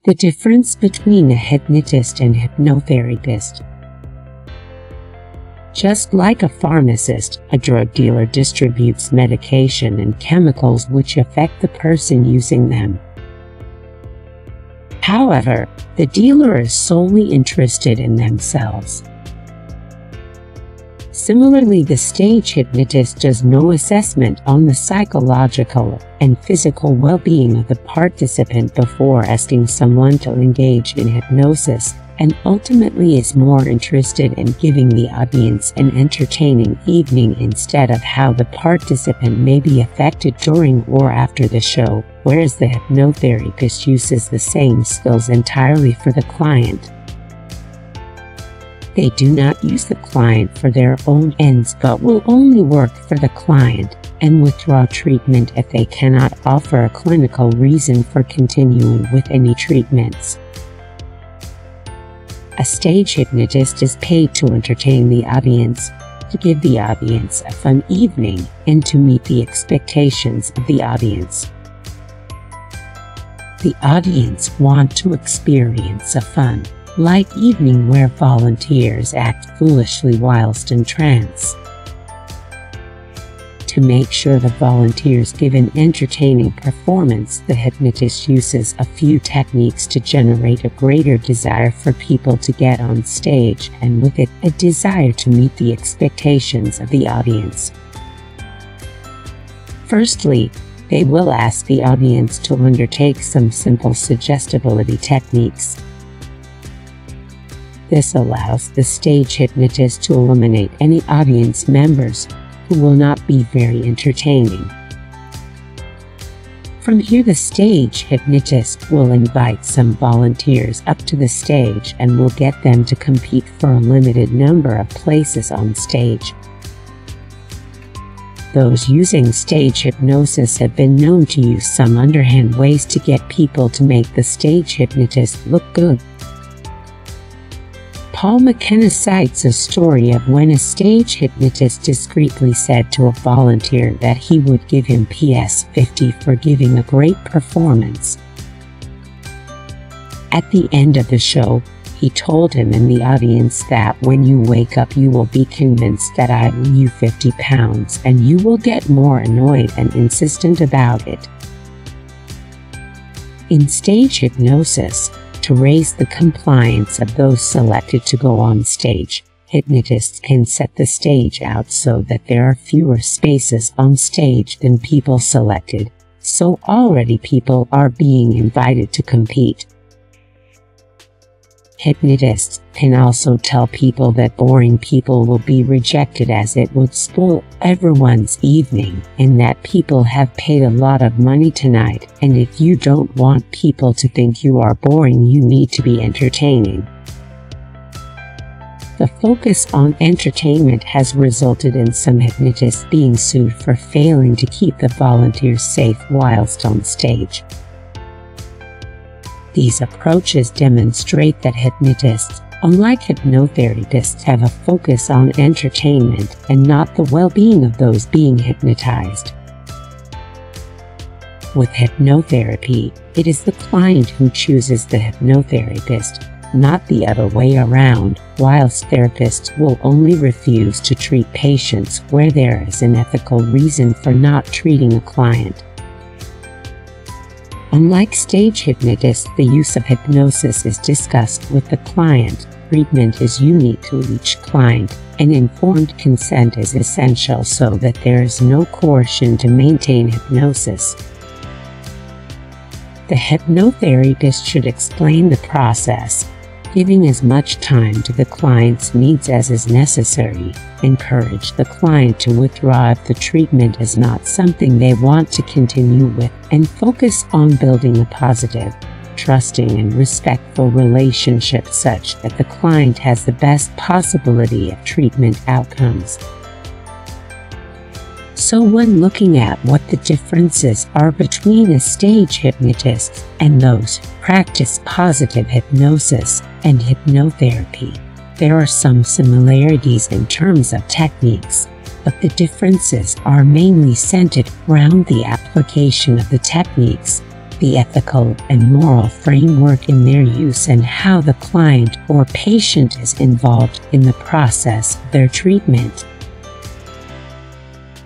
The difference between a hypnotist and hypnotherapist. Just like a pharmacist, a drug dealer distributes medication and chemicals which affect the person using them. However, the dealer is solely interested in themselves. Similarly, the stage hypnotist does no assessment on the psychological and physical well-being of the participant before asking someone to engage in hypnosis, and ultimately is more interested in giving the audience an entertaining evening instead of how the participant may be affected during or after the show, whereas the hypnotherapist uses the same skills entirely for the client. They do not use the client for their own ends but will only work for the client and withdraw treatment if they cannot offer a clinical reason for continuing with any treatments. A stage hypnotist is paid to entertain the audience, to give the audience a fun evening, and to meet the expectations of the audience. The audience want to experience a fun, light evening where volunteers act foolishly whilst in trance. To make sure the volunteers give an entertaining performance, the hypnotist uses a few techniques to generate a greater desire for people to get on stage, and with it, a desire to meet the expectations of the audience. Firstly, they will ask the audience to undertake some simple suggestibility techniques. This allows the stage hypnotist to eliminate any audience members who will not be very entertaining. From here, the stage hypnotist will invite some volunteers up to the stage and will get them to compete for a limited number of places on stage. Those using stage hypnosis have been known to use some underhand ways to get people to make the stage hypnotist look good. Paul McKenna cites a story of when a stage hypnotist discreetly said to a volunteer that he would give him PS50 for giving a great performance. At the end of the show, he told him in the audience that when you wake up you will be convinced that I owe you 50 pounds and you will get more annoyed and insistent about it. In stage hypnosis, to raise the compliance of those selected to go on stage, hypnotists can set the stage out so that there are fewer spaces on stage than people selected, so already people are being invited to compete. Hypnotists can also tell people that boring people will be rejected as it would spoil everyone's evening, and that people have paid a lot of money tonight, and if you don't want people to think you are boring, you need to be entertaining. The focus on entertainment has resulted in some hypnotists being sued for failing to keep the volunteers safe whilst on stage. These approaches demonstrate that hypnotists, unlike hypnotherapists, have a focus on entertainment and not the well-being of those being hypnotized. With hypnotherapy, it is the client who chooses the hypnotherapist, not the other way around, whilst therapists will only refuse to treat patients where there is an ethical reason for not treating a client. Unlike stage hypnotists, the use of hypnosis is discussed with the client. Treatment is unique to each client, and informed consent is essential so that there is no coercion to maintain hypnosis. The hypnotherapist should explain the process, giving as much time to the client's needs as is necessary, encourage the client to withdraw if the treatment is not something they want to continue with, and focus on building a positive, trusting and respectful relationship such that the client has the best possibility of treatment outcomes. So when looking at what the differences are between a stage hypnotist and those who practice positive hypnosis and hypnotherapy, there are some similarities in terms of techniques, but the differences are mainly centered around the application of the techniques, the ethical and moral framework in their use, and how the client or patient is involved in the process of their treatment.